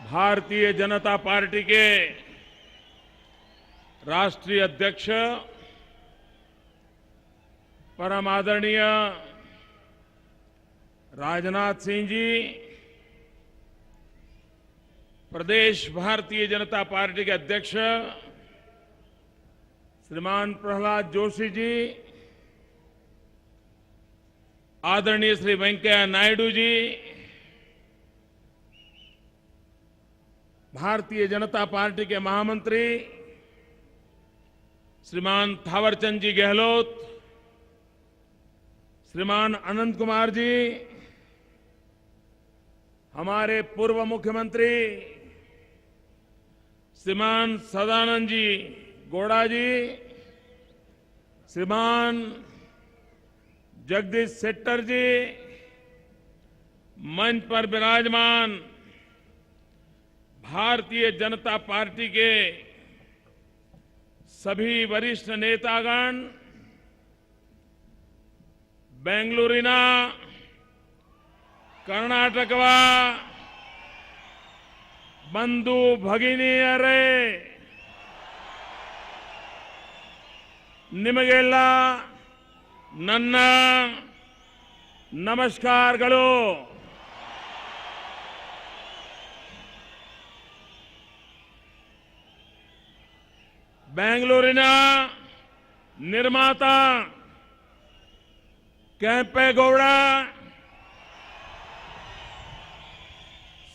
Bharatiya Janata party के राष्ट्रीय अध्यक्ष परम आदरणीय राजनाथ सिंह जी, प्रदेश भारतीय जनता पार्टी के अध्यक्ष श्रीमान प्रहलाद जोशी जी, आदरणीय श्री वेंकैया नायडू जी, भारतीय जनता पार्टी के महामंत्री श्रीमान थावरचंद जी गहलोत, श्रीमान अनंत कुमार जी, हमारे पूर्व मुख्यमंत्री श्रीमान सदानंद जी गौड़ा जी, श्रीमान जगदीश शेट्टर जी, मंच पर विराजमान भारतीय जनता पार्टी के सभी वरिष्ठ नेतागण, बेंगलुरुना कर्नाटकवा बंधु भगिनीयरे निमगेल्ल ನನ್ನ ನಮಸ್ಕಾರಗಳು। ಬೆಂಗಳೂರಿನ ನಿರ್ಮಾತಾ ಕೆಂಪೇಗೌಡ,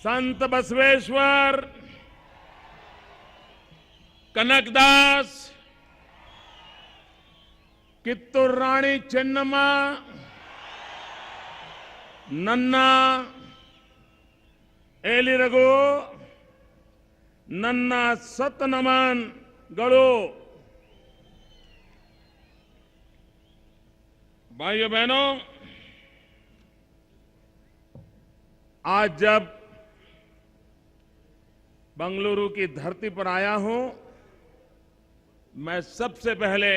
संत बसवेश्वर, कनकदास, कित्तूर रानी ಚೆನ್ನಮ್ಮ, ನನ್ನ ಏಳಿರಗು ನನ್ನ ಸತ್ ನಮನಗಳು। भाइयों बहनों, आज जब बंगलुरु की धरती पर आया हूं, मैं सबसे पहले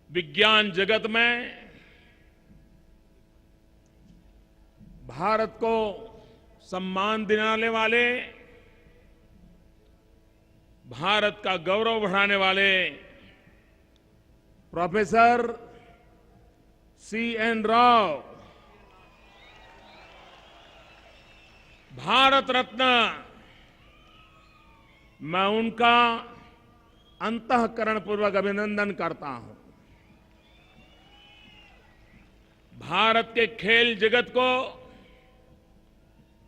विज्ञान जगत में भारत को सम्मान दिलाने वाले, भारत का गौरव बढ़ाने वाले प्रोफेसर CN राव, भारत रत्न, मैं उनका अंतःकरणपूर्वक अभिनंदन करता हूं। भारत के खेल जगत को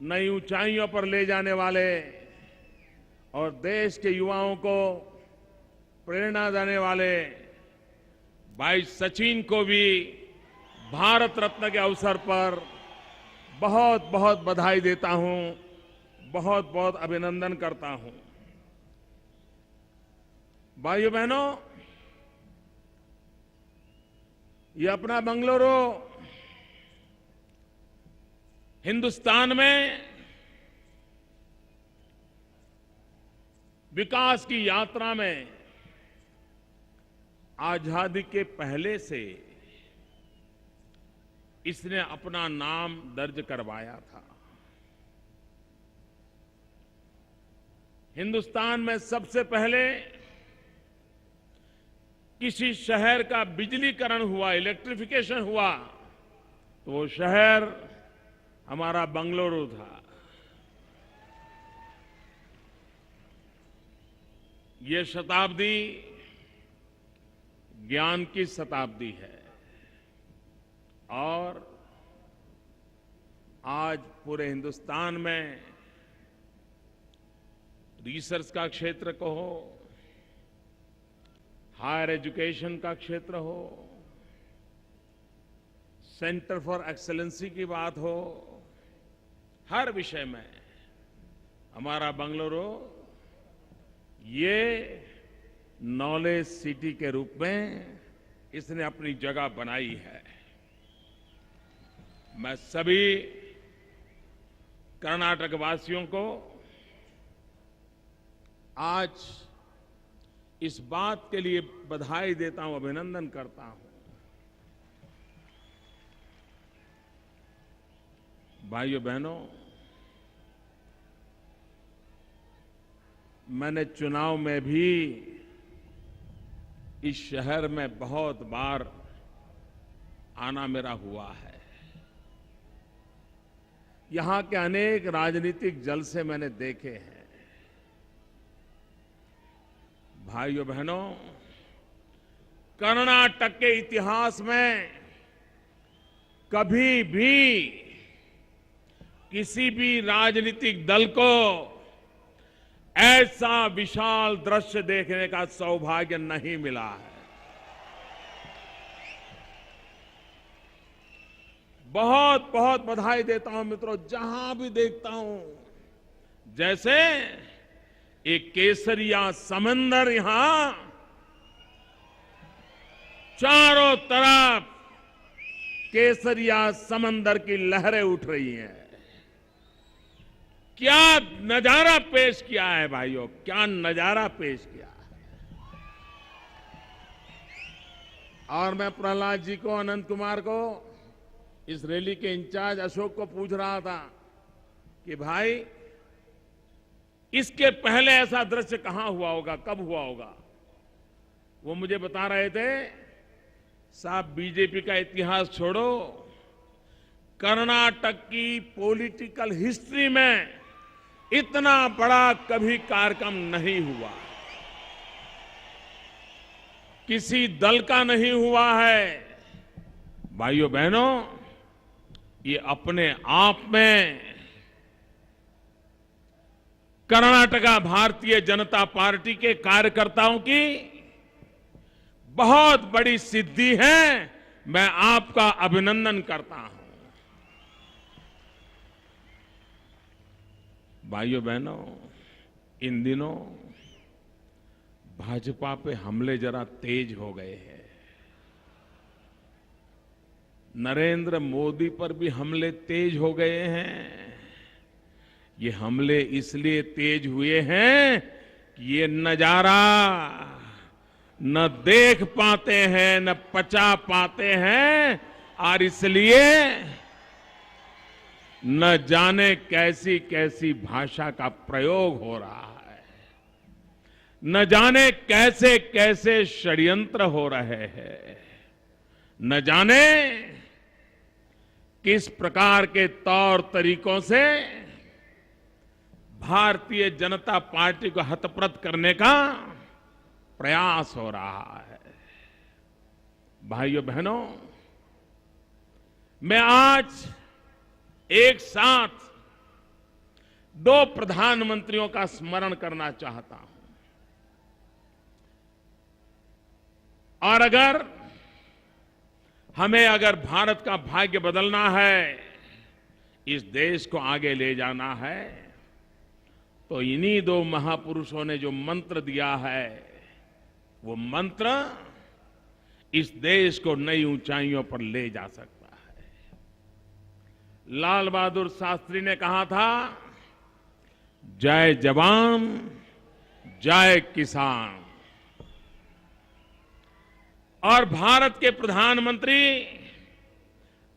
नई ऊंचाइयों पर ले जाने वाले और देश के युवाओं को प्रेरणा देने वाले भाई सचिन को भी भारत रत्न के अवसर पर बहुत बहुत बधाई देता हूं, बहुत बहुत अभिनंदन करता हूं। भाइयों बहनों, ये अपना बंगलुरु हिंदुस्तान में विकास की यात्रा में आजादी के पहले से इसने अपना नाम दर्ज करवाया था। हिंदुस्तान में सबसे पहले किसी शहर का बिजलीकरण हुआ, इलेक्ट्रिफिकेशन हुआ, तो वो शहर हमारा बंगलुरु था। ये शताब्दी ज्ञान की शताब्दी है और आज पूरे हिंदुस्तान में रिसर्च का क्षेत्र को हो, हायर एजुकेशन का क्षेत्र हो, सेंटर फॉर एक्सेलेंसी की बात हो, हर विषय में हमारा बंगलुरु ये नॉलेज सिटी के रूप में इसने अपनी जगह बनाई है। मैं सभी कर्नाटक वासियों को आज इस बात के लिए बधाई देता हूं, अभिनंदन करता हूं भाइयों बहनों, मैंने चुनाव में भी इस शहर में बहुत बार आना मेरा हुआ है। यहां के अनेक राजनीतिक जलसे मैंने देखे हैं। भाइयों बहनों, कर्नाटक के इतिहास में कभी भी किसी भी राजनीतिक दल को ऐसा विशाल दृश्य देखने का सौभाग्य नहीं मिला है। बहुत बहुत बधाई देता हूं मित्रों, जहां भी देखता हूं जैसे एक केसरिया समंदर यहां चारों तरफ केसरिया समंदर की लहरें उठ रही हैं। क्या नजारा पेश किया है भाइयों, क्या नजारा पेश किया है। और मैं प्रहलाद जी को, अनंत कुमार को, इस रैली के इंचार्ज अशोक को पूछ रहा था कि भाई इसके पहले ऐसा दृश्य कहां हुआ होगा, कब हुआ होगा। वो मुझे बता रहे थे, साहब बीजेपी का इतिहास छोड़ो, कर्नाटक की पॉलिटिकल हिस्ट्री में इतना बड़ा कभी कार्यक्रम नहीं हुआ, किसी दल का नहीं हुआ है। भाइयों बहनों, ये अपने आप में कर्नाटका भारतीय जनता पार्टी के कार्यकर्ताओं की बहुत बड़ी सिद्धि है। मैं आपका अभिनंदन करता हूं। भाइयों बहनों, इन दिनों भाजपा पे हमले जरा तेज हो गए हैं। नरेंद्र मोदी पर भी हमले तेज हो गए हैं। ये हमले इसलिए तेज हुए हैं कि ये नजारा न देख पाते हैं, न पचा पाते हैं, और इसलिए न जाने कैसी कैसी भाषा का प्रयोग हो रहा है, न जाने कैसे कैसे षड्यंत्र हो रहे हैं, न जाने किस प्रकार के तौर तरीकों से भारतीय जनता पार्टी को हतप्रत करने का प्रयास हो रहा है। भाइयों बहनों, मैं आज एक साथ दो प्रधानमंत्रियों का स्मरण करना चाहता हूं। और अगर भारत का भाग्य बदलना है, इस देश को आगे ले जाना है, तो इन्हीं दो महापुरुषों ने जो मंत्र दिया है, वो मंत्र इस देश को नई ऊंचाइयों पर ले जा सकता है। लाल बहादुर शास्त्री ने कहा था, जय जवान जय किसान। और भारत के प्रधानमंत्री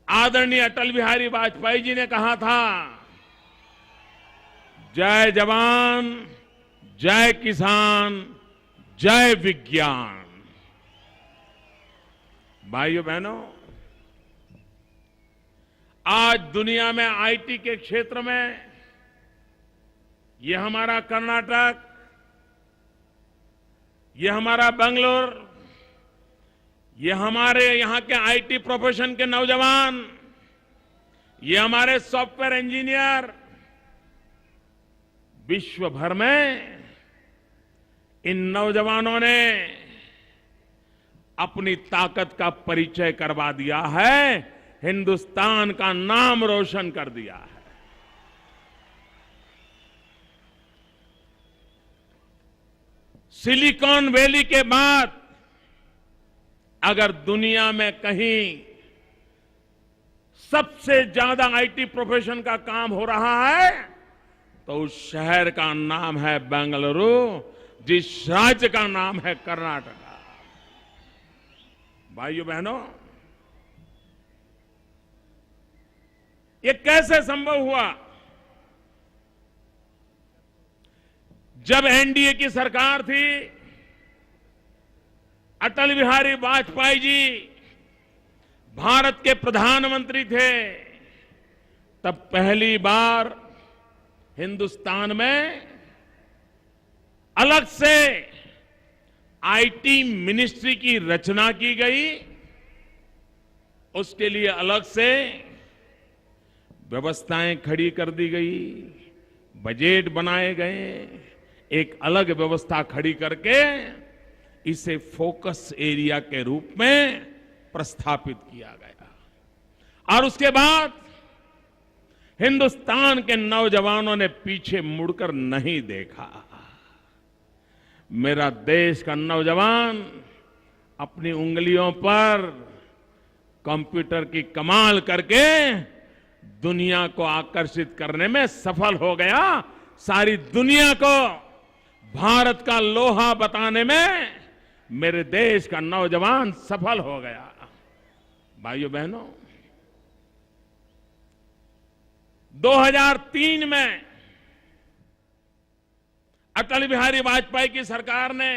आदरणीय अटल बिहारी वाजपेयी जी ने कहा था, जय जवान जय किसान जय विज्ञान। भाइयों बहनों, आज दुनिया में आईटी के क्षेत्र में ये हमारा कर्नाटक, ये हमारा बेंगलोर, ये हमारे यहां के आईटी प्रोफेशन के नौजवान, ये हमारे सॉफ्टवेयर इंजीनियर विश्व भर में इन नौजवानों ने अपनी ताकत का परिचय करवा दिया है, हिंदुस्तान का नाम रोशन कर दिया है। सिलिकॉन वैली के बाद अगर दुनिया में कहीं सबसे ज्यादा आईटी प्रोफेशन का काम हो रहा है, तो उस शहर का नाम है बेंगलुरु, जिस राज्य का नाम है कर्नाटका। भाइयों बहनों, ये कैसे संभव हुआ? जब एनडीए की सरकार थी, अटल बिहारी वाजपेयी जी भारत के प्रधानमंत्री थे, तब पहली बार हिंदुस्तान में अलग से आईटी मिनिस्ट्री की रचना की गई। उसके लिए अलग से व्यवस्थाएं खड़ी कर दी गई, बजट बनाए गए, एक अलग व्यवस्था खड़ी करके इसे फोकस एरिया के रूप में प्रस्थापित किया गया। और उसके बाद हिंदुस्तान के नौजवानों ने पीछे मुड़कर नहीं देखा। मेरा देश का नौजवान अपनी उंगलियों पर कंप्यूटर की कमाल करके दुनिया को आकर्षित करने में सफल हो गया। सारी दुनिया को भारत का लोहा बताने में मेरे देश का नौजवान सफल हो गया। भाइयों बहनों, 2003 में अटल बिहारी वाजपेयी की सरकार ने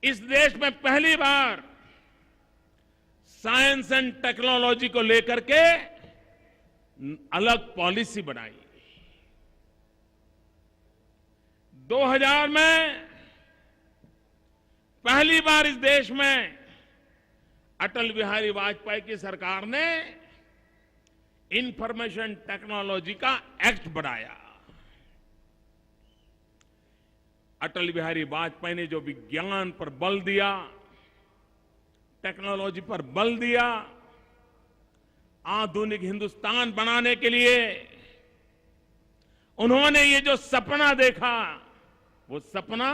इस देश में पहली बार साइंस एंड टेक्नोलॉजी को लेकर के अलग पॉलिसी बनाई। 2000 में पहली बार इस देश में अटल बिहारी वाजपेयी की सरकार ने इंफॉर्मेशन टेक्नोलॉजी का एक्ट बनाया। अटल बिहारी वाजपेयी ने जो विज्ञान पर बल दिया, टेक्नोलॉजी पर बल दिया, आधुनिक हिंदुस्तान बनाने के लिए उन्होंने ये जो सपना देखा, वो सपना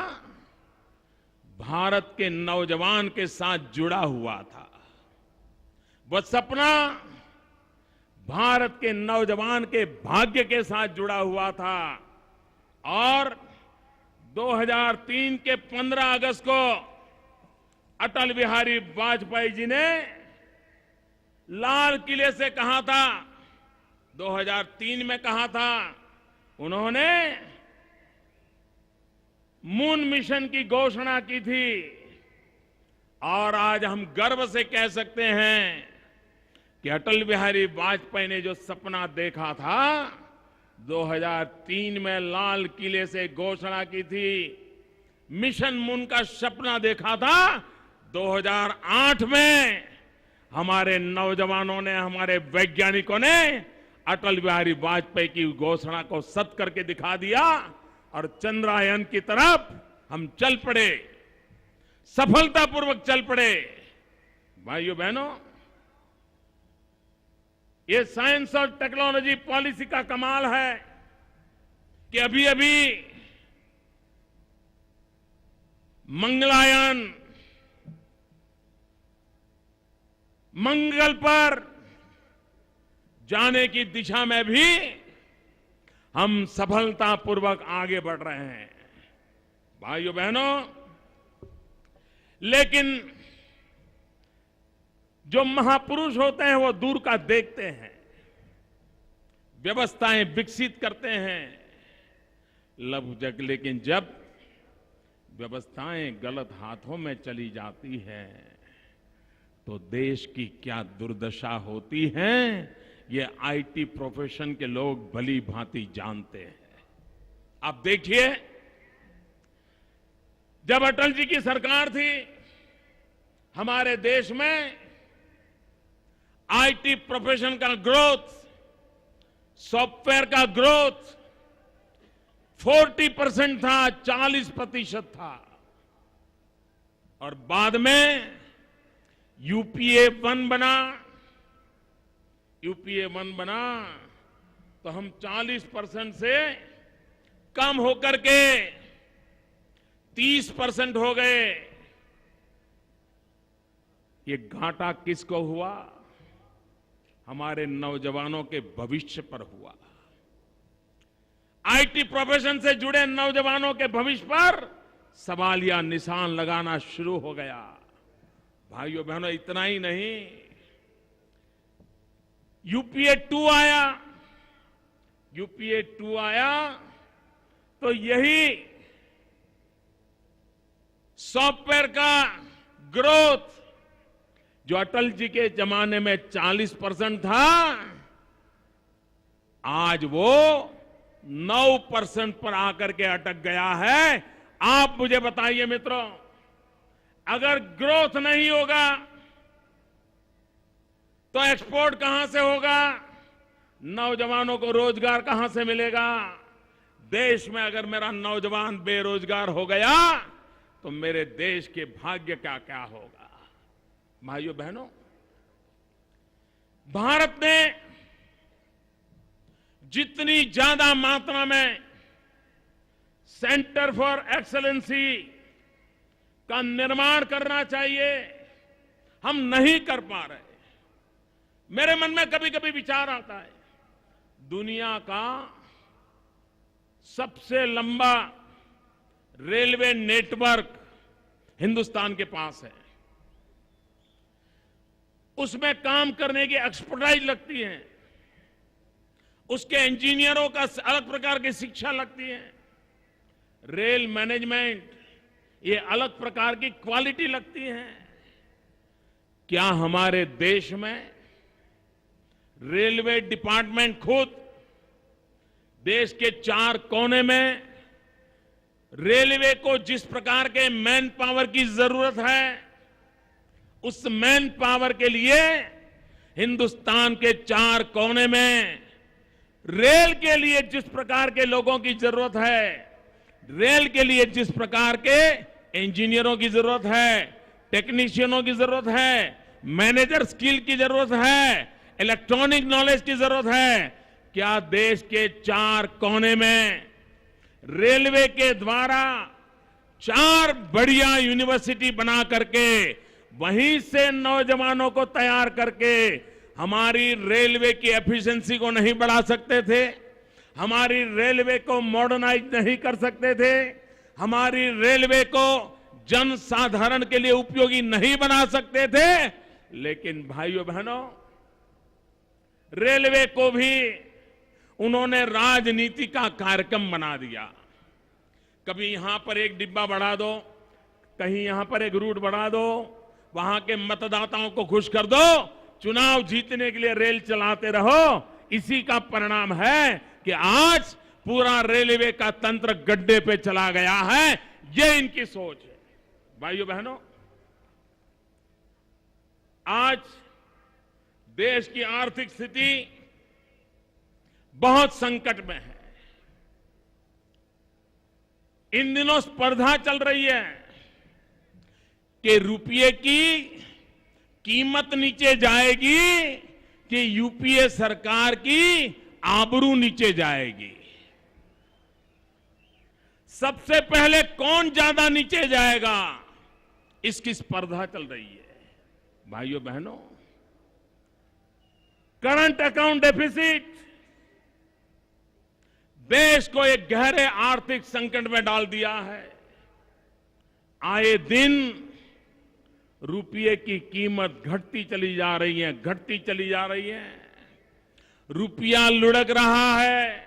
भारत के नौजवान के साथ जुड़ा हुआ था। वो सपना भारत के नौजवान के भाग्य के साथ जुड़ा हुआ था। और 2003 के 15 अगस्त को अटल बिहारी वाजपेयी जी ने लाल किले से कहा था, 2003 में कहा था, उन्होंने मून मिशन की घोषणा की थी। और आज हम गर्व से कह सकते हैं कि अटल बिहारी वाजपेयी ने जो सपना देखा था, 2003 में लाल किले से घोषणा की थी, मिशन मून का सपना देखा था, 2008 में हमारे नौजवानों ने, हमारे वैज्ञानिकों ने अटल बिहारी वाजपेयी की घोषणा को सत्य करके दिखा दिया और चंद्रयान की तरफ हम चल पड़े, सफलतापूर्वक चल पड़े। भाइयों बहनों, ये साइंस और टेक्नोलॉजी पॉलिसी का कमाल है कि अभी अभी मंगलयान मंगल पर जाने की दिशा में भी हम सफलतापूर्वक आगे बढ़ रहे हैं। भाइयों बहनों, लेकिन जो महापुरुष होते हैं वो दूर का देखते हैं, व्यवस्थाएं विकसित करते हैं, लेकिन जब व्यवस्थाएं गलत हाथों में चली जाती हैं तो देश की क्या दुर्दशा होती है, ये आईटी प्रोफेशन के लोग भली भांति जानते हैं। आप देखिए, जब अटल जी की सरकार थी, हमारे देश में आईटी प्रोफेशन का ग्रोथ, सॉफ्टवेयर का ग्रोथ 40% था, 40% था। और बाद में यूपीए 1 बना, तो हम 40% से कम होकर के 30% हो गए। ये घाटा किसको हुआ? हमारे नौजवानों के भविष्य पर हुआ। आईटी प्रोफेशन से जुड़े नौजवानों के भविष्य पर सवालिया निशान लगाना शुरू हो गया। भाइयों बहनों, इतना ही नहीं, यूपीए 2 आया। यूपीए 2 आया तो यही सॉफ्टवेयर का ग्रोथ जो अटल जी के जमाने में 40% था, आज वो 9% पर आकर के अटक गया है। आप मुझे बताइए मित्रों, अगर ग्रोथ नहीं होगा तो एक्सपोर्ट कहां से होगा? नौजवानों को रोजगार कहां से मिलेगा? देश में अगर मेरा नौजवान बेरोजगार हो गया तो मेरे देश के भाग्य का क्या होगा? भाइयों बहनों, भारत ने जितनी ज्यादा मात्रा में सेंटर फॉर एक्सीलेंसी का निर्माण करना चाहिए, हम नहीं कर पा रहे। मेरे मन में कभी कभी विचार आता है, दुनिया का सबसे लंबा रेलवे नेटवर्क हिंदुस्तान के पास है। उसमें काम करने की एक्सपर्टाइज लगती है, उसके इंजीनियरों का अलग प्रकार की शिक्षा लगती है, रेल मैनेजमेंट ये अलग प्रकार की क्वालिटी लगती है। क्या हमारे देश में रेलवे डिपार्टमेंट खुद देश के 4 कोने में रेलवे को जिस प्रकार के मैन पावर की जरूरत है, उस मैन पावर के लिए हिंदुस्तान के 4 कोने में रेल के लिए जिस प्रकार के लोगों की जरूरत है, रेल के लिए जिस प्रकार के इंजीनियरों की जरूरत है, टेक्नीशियनों की जरूरत है, मैनेजर स्किल की जरूरत है, इलेक्ट्रॉनिक नॉलेज की जरूरत है, क्या देश के 4 कोने में रेलवे के द्वारा 4 बढ़िया यूनिवर्सिटी बना करके वहीं से नौजवानों को तैयार करके हमारी रेलवे की एफिशिएंसी को नहीं बढ़ा सकते थे? हमारी रेलवे को मॉडर्नाइज नहीं कर सकते थे? हमारी रेलवे को जन साधारण के लिए उपयोगी नहीं बना सकते थे? लेकिन भाइयों बहनों, रेलवे को भी उन्होंने राजनीति का कार्यक्रम बना दिया। कभी यहां पर एक डिब्बा बढ़ा दो, कहीं यहां पर एक रूट बढ़ा दो, वहां के मतदाताओं को खुश कर दो, चुनाव जीतने के लिए रेल चलाते रहो। इसी का परिणाम है कि आज पूरा रेलवे का तंत्र गड्ढे पे चला गया है। ये इनकी सोच है। भाइयों बहनों, आज देश की आर्थिक स्थिति बहुत संकट में है। इन दिनों स्पर्धा चल रही है कि रुपये की कीमत नीचे जाएगी कि यूपीए सरकार की आबरू नीचे जाएगी। सबसे पहले कौन ज्यादा नीचे जाएगा, इसकी स्पर्धा चल रही है। भाइयों बहनों, करंट अकाउंट डेफिसिट देश को एक गहरे आर्थिक संकट में डाल दिया है। आए दिन रुपये की कीमत घटती चली जा रही है, घटती चली जा रही है। रुपया लुढ़क रहा है।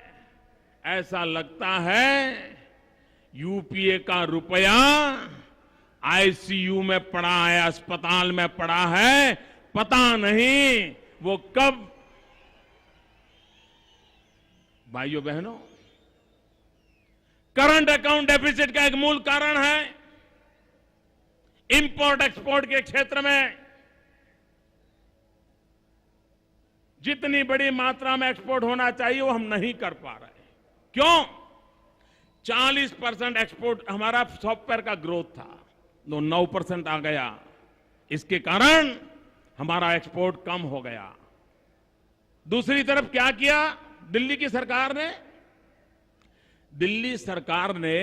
ऐसा लगता है यूपीए का रुपया आईसीयू में पड़ा है, अस्पताल में पड़ा है। पता नहीं वो कब। भाइयों बहनों, करंट अकाउंट डेफिसिट का एक मूल कारण है इंपोर्ट एक्सपोर्ट के क्षेत्र में जितनी बड़ी मात्रा में एक्सपोर्ट होना चाहिए वो हम नहीं कर पा रहे। क्यों? 40% एक्सपोर्ट हमारा सॉफ्टवेयर का ग्रोथ था, 9% आ गया। इसके कारण हमारा एक्सपोर्ट कम हो गया। दूसरी तरफ क्या किया दिल्ली की सरकार ने? दिल्ली सरकार ने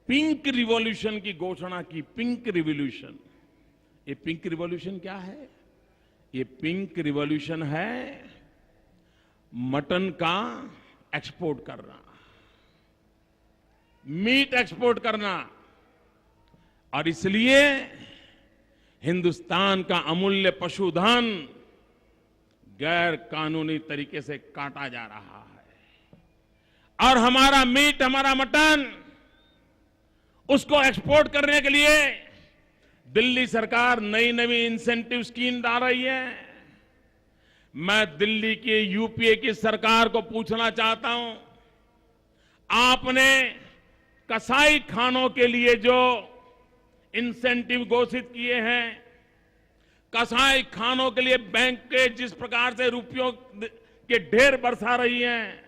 पिंक रिवॉल्यूशन की घोषणा की। पिंक रिवॉल्यूशन, ये पिंक रिवॉल्यूशन क्या है? ये पिंक रिवॉल्यूशन है मटन का एक्सपोर्ट करना, मीट एक्सपोर्ट करना। और इसलिए हिंदुस्तान का अमूल्य पशुधन गैर कानूनी तरीके से काटा जा रहा है और हमारा मीट, हमारा मटन, उसको एक्सपोर्ट करने के लिए दिल्ली सरकार नई नई इंसेंटिव स्कीम ला रही है। मैं दिल्ली की, यूपीए की सरकार को पूछना चाहता हूं, आपने कसाई खानों के लिए जो इंसेंटिव घोषित किए हैं, कसाई खानों के लिए बैंक के जिस प्रकार से रुपयों के ढेर बरसा रही हैं,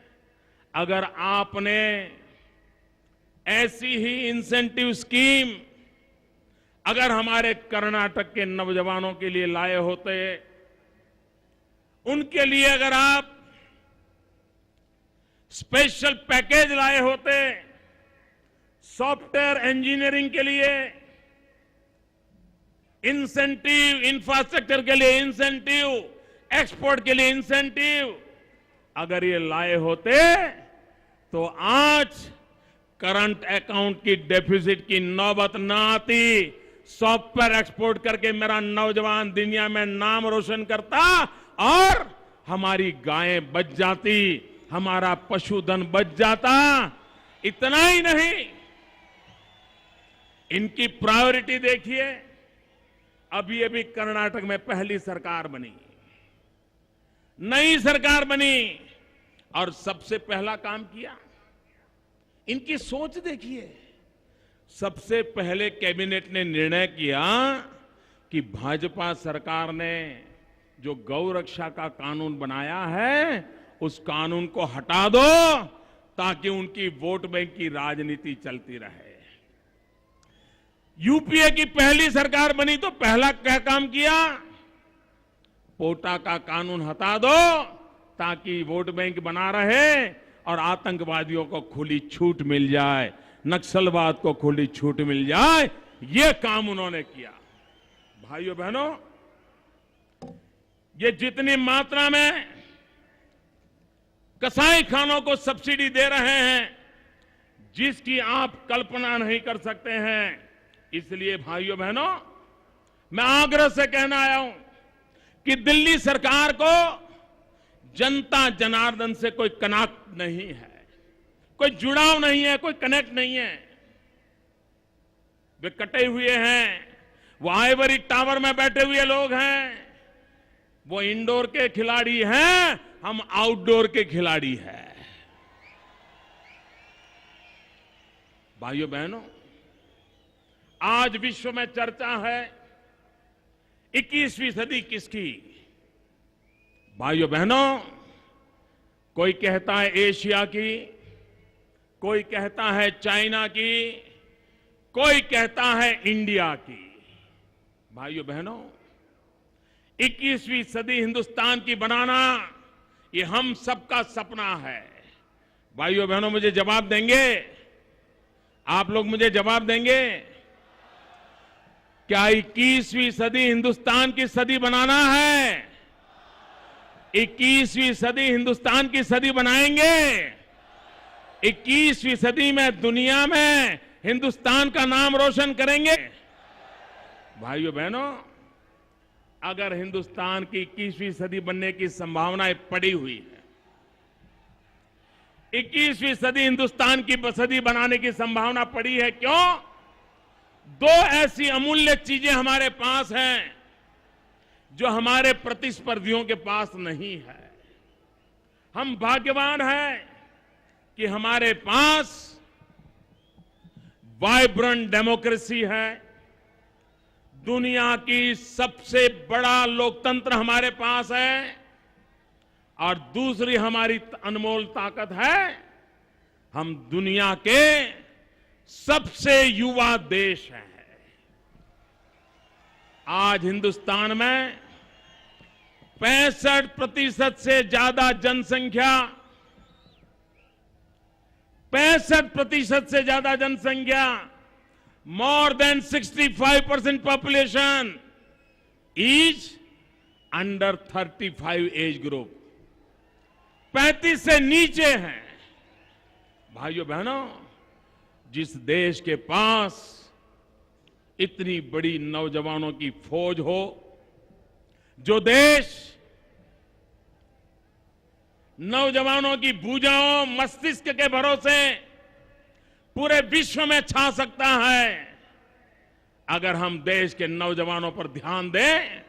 अगर आपने ऐसी ही इंसेंटिव स्कीम अगर हमारे कर्नाटक के नौजवानों के लिए लाए होते, उनके लिए अगर आप स्पेशल पैकेज लाए होते, सॉफ्टवेयर इंजीनियरिंग के लिए इंसेंटिव, इंफ्रास्ट्रक्चर के लिए इंसेंटिव, एक्सपोर्ट के लिए इंसेंटिव अगर ये लाए होते तो आज करंट अकाउंट की डेफिसिट की नौबत ना आती। सॉफ्टवेयर एक्सपोर्ट करके मेरा नौजवान दुनिया में नाम रोशन करता और हमारी गायें बच जाती, हमारा पशुधन बच जाता। इतना ही नहीं, इनकी प्रायोरिटी देखिए। अभी अभी कर्नाटक में पहली सरकार बनी, नई सरकार बनी और सबसे पहला काम किया, इनकी सोच देखिए। सबसे पहले कैबिनेट ने निर्णय किया कि भाजपा सरकार ने जो गौ रक्षा का कानून बनाया है, उस कानून को हटा दो ताकि उनकी वोट बैंक की राजनीति चलती रहे। यूपीए की पहली सरकार बनी तो पहला क्या काम किया, पोटा का कानून हटा दो ताकि वोट बैंक बना रहे और आतंकवादियों को खुली छूट मिल जाए, नक्सलवाद को खुली छूट मिल जाए। ये काम उन्होंने किया। भाइयों बहनों, ये जितनी मात्रा में कसाई खानों को सब्सिडी दे रहे हैं, जिसकी आप कल्पना नहीं कर सकते हैं। इसलिए भाइयों बहनों, मैं आग्रह से कहना आया हूं कि दिल्ली सरकार को जनता जनार्दन से कोई कनेक्ट नहीं है, कोई जुड़ाव नहीं है, कोई कनेक्ट नहीं है। वे कटे हुए हैं, वो आइवरी टावर में बैठे हुए लोग हैं। वो इंडोर के खिलाड़ी हैं, हम आउटडोर के खिलाड़ी हैं। भाइयों बहनों, आज विश्व में चर्चा है 21वीं सदी किसकी। भाइयों बहनों, कोई कहता है एशिया की, कोई कहता है चाइना की, कोई कहता है इंडिया की। भाइयों बहनों, 21वीं सदी हिंदुस्तान की बनाना ये हम सबका सपना है। भाइयों बहनों, मुझे जवाब देंगे? आप लोग मुझे जवाब देंगे? क्या 21वीं सदी हिंदुस्तान की सदी बनाना है? 21वीं सदी हिंदुस्तान की सदी बनाएंगे? 21वीं सदी में दुनिया में हिंदुस्तान का नाम रोशन करेंगे? भाइयों बहनों, अगर हिंदुस्तान की 21वीं सदी बनने की संभावनाएं पड़ी हुई है, 21वीं सदी हिंदुस्तान की सदी बनाने की संभावना पड़ी है, क्यों? दो ऐसी अमूल्य चीजें हमारे पास हैं जो हमारे प्रतिस्पर्धियों के पास नहीं है। हम भाग्यवान हैं कि हमारे पास वाइब्रेंट डेमोक्रेसी है, दुनिया की सबसे बड़ा लोकतंत्र हमारे पास है, और दूसरी हमारी अनमोल ताकत है, हम दुनिया के सबसे युवा देश हैं। आज हिंदुस्तान में 65% से ज्यादा जनसंख्या, 65% से ज्यादा जनसंख्या, more than 65% population is under 35 age group, 35 से नीचे हैं। भाइयों बहनों, जिस देश के पास इतनी बड़ी नौजवानों की फौज हो, जो देश नौजवानों की भुजाओं मस्तिष्क के भरोसे पूरे विश्व में छा सकता है। अगर हम देश के नौजवानों पर ध्यान दें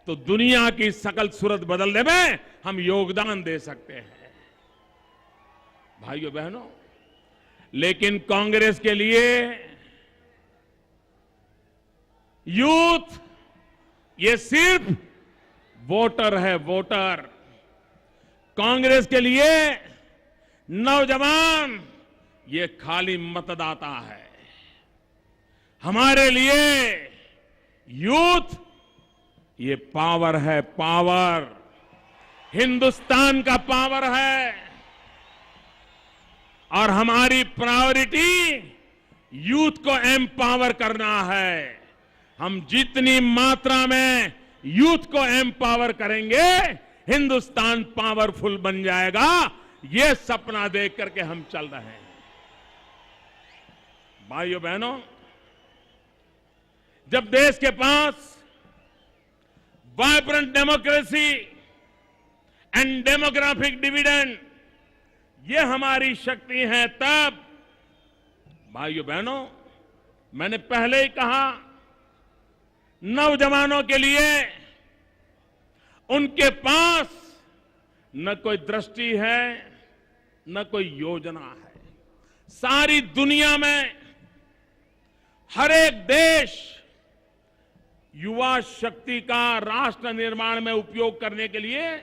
तो दुनिया की सकल सूरत बदलने में हम योगदान दे सकते हैं। भाइयों बहनों, लेकिन कांग्रेस के लिए यूथ ये सिर्फ वोटर है, वोटर। कांग्रेस के लिए नौजवान ये खाली मतदाता है। हमारे लिए यूथ ये पावर है, पावर। हिंदुस्तान का पावर है और हमारी प्रायोरिटी यूथ को एम्पावर करना है। हम जितनी मात्रा में यूथ को एम्पावर करेंगे, हिंदुस्तान पावरफुल बन जाएगा। ये सपना देख करके हम चल रहे हैं। भाइयों बहनों, जब देश के पास vibrant democracy and demographic dividend ये हमारी शक्ति है, तब भाइयों बहनों, मैंने पहले ही कहा, नौजवानों के लिए उनके पास न कोई दृष्टि है, न कोई योजना है। सारी दुनिया में हर एक देश युवा शक्ति का राष्ट्र निर्माण में उपयोग करने के लिए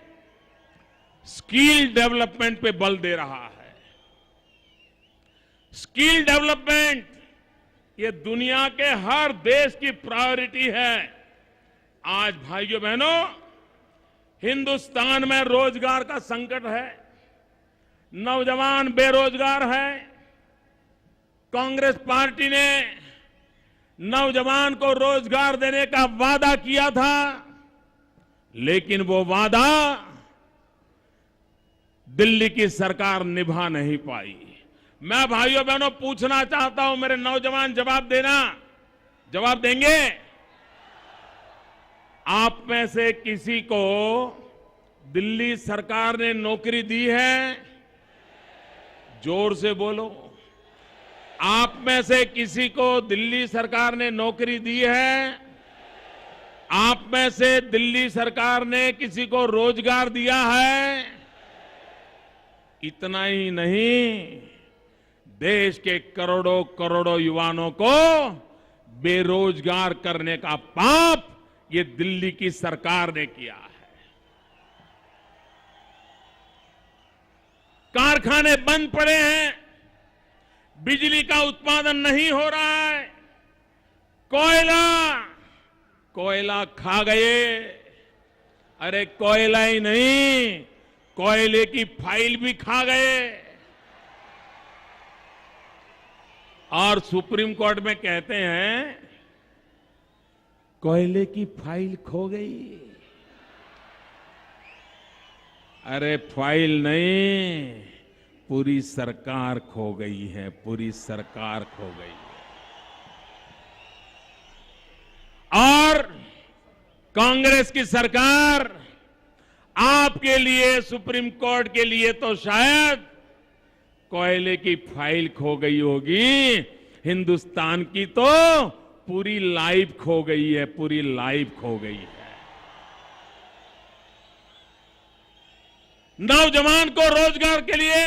स्किल डेवलपमेंट पे बल दे रहा है। स्किल डेवलपमेंट ये दुनिया के हर देश की प्रायोरिटी है। आज भाइयों बहनों, हिंदुस्तान में रोजगार का संकट है, नौजवान बेरोजगार है। कांग्रेस पार्टी ने नौजवान को रोजगार देने का वादा किया था, लेकिन वो वादा दिल्ली की सरकार निभा नहीं पाई। मैं भाइयों बहनों पूछना चाहता हूं, मेरे नौजवान जवाब देना, जवाब देंगे? आप में से किसी को दिल्ली सरकार ने नौकरी दी है? जोर से बोलो। आप में से किसी को दिल्ली सरकार ने नौकरी दी है? आप में से दिल्ली सरकार ने किसी को रोजगार दिया है? इतना ही नहीं, देश के करोड़ों करोड़ों युवाओं को बेरोजगार करने का पाप ये दिल्ली की सरकार ने किया है। कारखाने बंद पड़े हैं, बिजली का उत्पादन नहीं हो रहा है, कोयला खा गए। अरे कोयला ही नहीं, कोयले की फाइल भी खा गए। और सुप्रीम कोर्ट में कहते हैं कोयले की फाइल खो गई। अरे फाइल नहीं, पूरी सरकार खो गई है, पूरी सरकार खो गई है। और कांग्रेस की सरकार आपके लिए, सुप्रीम कोर्ट के लिए तो शायद कोयले की फाइल खो गई होगी, हिंदुस्तान की तो पूरी लाइफ खो गई है, पूरी लाइफ खो गई है। नौजवान को रोजगार के लिए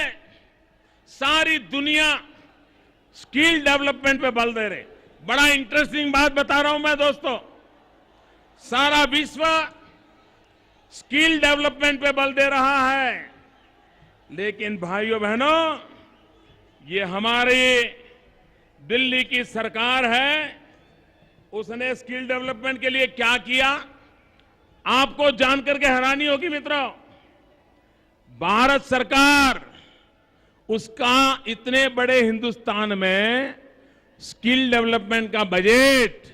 सारी दुनिया स्किल डेवलपमेंट पे बल दे रहे। बड़ा इंटरेस्टिंग बात बता रहा हूं मैं दोस्तों, सारा विश्व स्किल डेवलपमेंट पे बल दे रहा है, लेकिन भाइयों बहनों, ये हमारी दिल्ली की सरकार है, उसने स्किल डेवलपमेंट के लिए क्या किया आपको जानकर के हैरानी होगी मित्रों। भारत सरकार उसका इतने बड़े हिंदुस्तान में स्किल डेवलपमेंट का बजट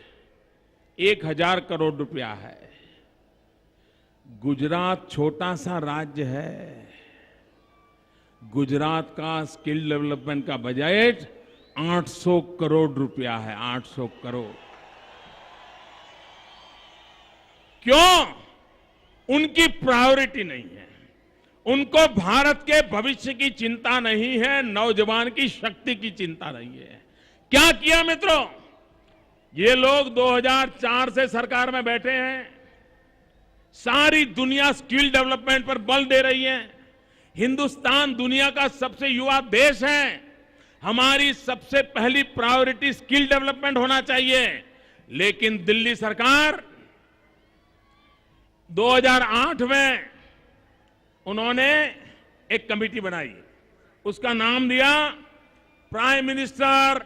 1000 करोड़ रुपया है। गुजरात छोटा सा राज्य है, गुजरात का स्किल डेवलपमेंट का बजट 800 करोड़ रुपया है, 800 करोड़। क्यों? उनकी प्रायोरिटी नहीं है, उनको भारत के भविष्य की चिंता नहीं है, नौजवान की शक्ति की चिंता नहीं है। क्या किया मित्रों? ये लोग 2004 से सरकार में बैठे हैं। सारी दुनिया स्किल डेवलपमेंट पर बल दे रही है। हिंदुस्तान दुनिया का सबसे युवा देश है। हमारी सबसे पहली प्रायोरिटी स्किल डेवलपमेंट होना चाहिए। लेकिन दिल्ली सरकार 2008 में उन्होंने एक कमेटी बनाई, उसका नाम दिया prime minister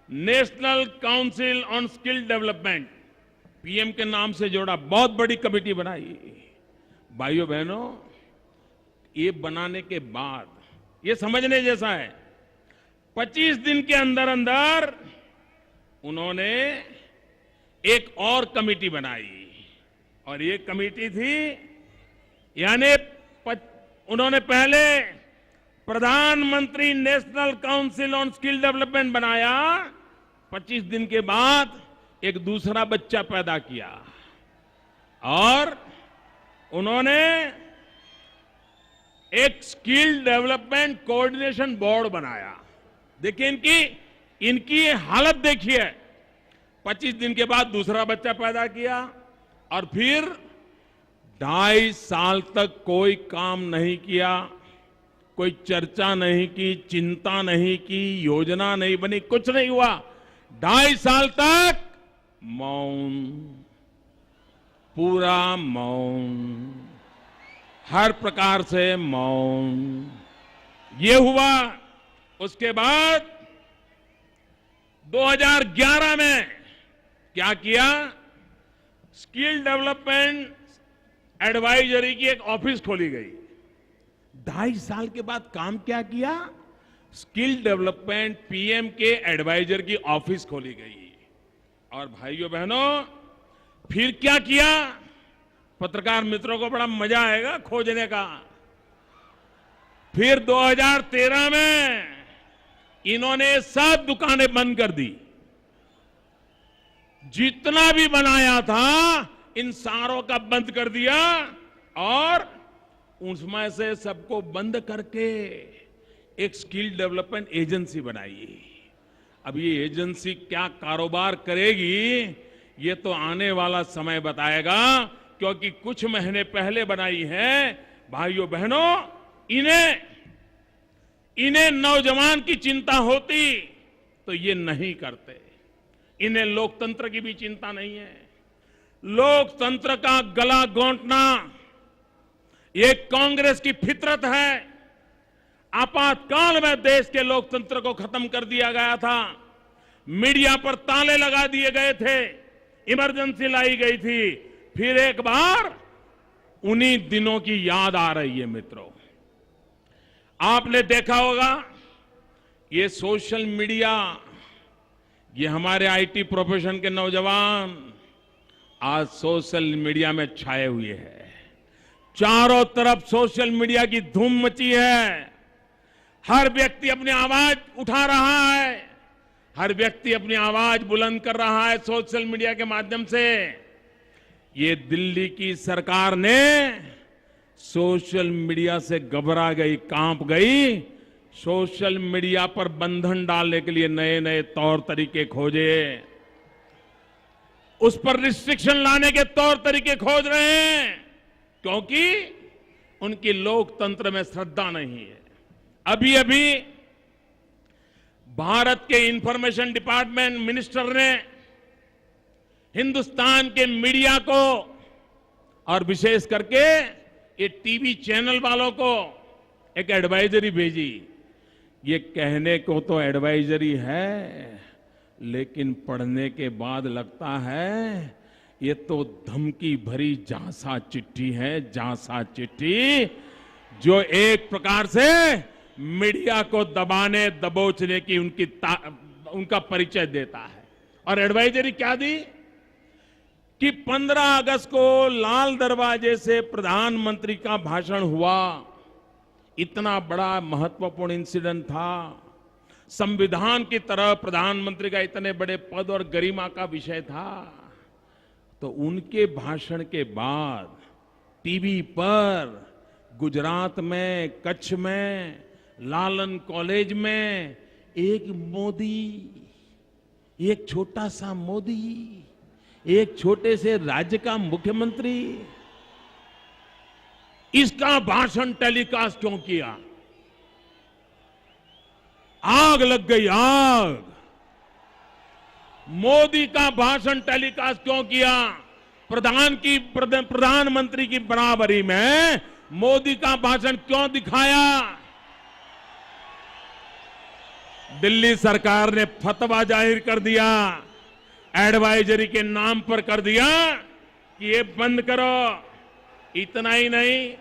national council on skill development, PM के नाम से जोड़ा। बहुत बड़ी कमेटी बनाई। भाइयों बहनों, ये बनाने के बाद ये समझने जैसा है, 25 दिन के अंदर अंदर उन्होंने एक और कमेटी बनाई, और ये कमेटी थी, यानी उन्होंने पहले प्रधानमंत्री national council on skill development बनाया। 25 दिन के बाद एक दूसरा बच्चा पैदा किया और उन्होंने एक स्किल डेवलपमेंट कोऑर्डिनेशन बोर्ड बनाया। देखिए इनकी हालत देखिए। 25 दिन के बाद दूसरा बच्चा पैदा किया और फिर 2.5 साल तक कोई काम नहीं किया, कोई चर्चा नहीं की, चिंता नहीं की, योजना नहीं बनी, कुछ नहीं हुआ। 2.5 साल तक मौन, पूरा मौन, हर प्रकार से मौन। ये हुआ। उसके बाद 2011 में क्या किया? स्किल डेवलपमेंट एडवाइजरी की एक ऑफिस खोली गई। 2.5 साल के बाद काम क्या किया? स्किल डेवलपमेंट पीएम के एडवाइजर की ऑफिस खोली गई। और भाइयों बहनों, फिर क्या किया? पत्रकार मित्रों को बड़ा मजा आएगा खोजने का। फिर 2013 में इन्होंने सब दुकानें बंद कर दी। जितना भी बनाया था इन सारों का बंद कर दिया और उसमें से सबको बंद करके एक स्किल डेवलपमेंट एजेंसी बनाई। अब ये एजेंसी क्या कारोबार करेगी ये तो आने वाला समय बताएगा, क्योंकि कुछ महीने पहले बनाई है। भाइयों बहनों, इन्हें नौजवान की चिंता होती तो ये नहीं करते। इन्हें लोकतंत्र की भी चिंता नहीं है। लोकतंत्र का गला घोंटना ये कांग्रेस की फितरत है। आपातकाल में देश के लोकतंत्र को खत्म कर दिया गया था। मीडिया पर ताले लगा दिए गए थे, इमरजेंसी लाई गई थी। फिर एक बार उन्हीं दिनों की याद आ रही है। मित्रों, आपने देखा होगा ये सोशल मीडिया, ये हमारे आईटी प्रोफेशन के नौजवान आज सोशल मीडिया में छाए हुए हैं। चारों तरफ सोशल मीडिया की धूम मची है। हर व्यक्ति अपनी आवाज उठा रहा है, हर व्यक्ति अपनी आवाज बुलंद कर रहा है सोशल मीडिया के माध्यम से। ये दिल्ली की सरकार ने सोशल मीडिया से घबरा गई, कांप गई। सोशल मीडिया पर बंधन डालने के लिए नए नए तौर तरीके खोजे, उस पर रिस्ट्रिक्शन लाने के तौर तरीके खोज रहे हैं, क्योंकि उनकी लोकतंत्र में श्रद्धा नहीं है। अभी अभी भारत के इंफॉर्मेशन डिपार्टमेंट मिनिस्टर ने हिंदुस्तान के मीडिया को और विशेष करके ये टीवी चैनल वालों को एक एडवाइजरी भेजी। ये कहने को तो एडवाइजरी है, लेकिन पढ़ने के बाद लगता है ये तो धमकी भरी झांसा चिट्ठी है, झांसा चिट्ठी, जो एक प्रकार से मीडिया को दबाने दबोचने की उनका परिचय देता है। और एडवाइजरी क्या दी कि 15 अगस्त को लाल दरवाजे से प्रधानमंत्री का भाषण हुआ। इतना बड़ा महत्वपूर्ण इंसिडेंट था। संविधान की तरह प्रधानमंत्री का इतने बड़े पद और गरिमा का विषय था। तो उनके भाषण के बाद टीवी पर गुजरात में, कच्छ में, लालन कॉलेज में एक मोदी, एक छोटा सा मोदी, एक छोटे से राज्य का मुख्यमंत्री इसका भाषण टेलीकास्ट क्यों किया? आग लग गई, आग। मोदी का भाषण टेलीकास्ट क्यों किया? प्रधानमंत्री की बराबरी में मोदी का भाषण क्यों दिखाया? दिल्ली सरकार ने फतवा जाहिर कर दिया, एडवाइजरी के नाम पर कर दिया कि ये बंद करो। इतना ही नहीं,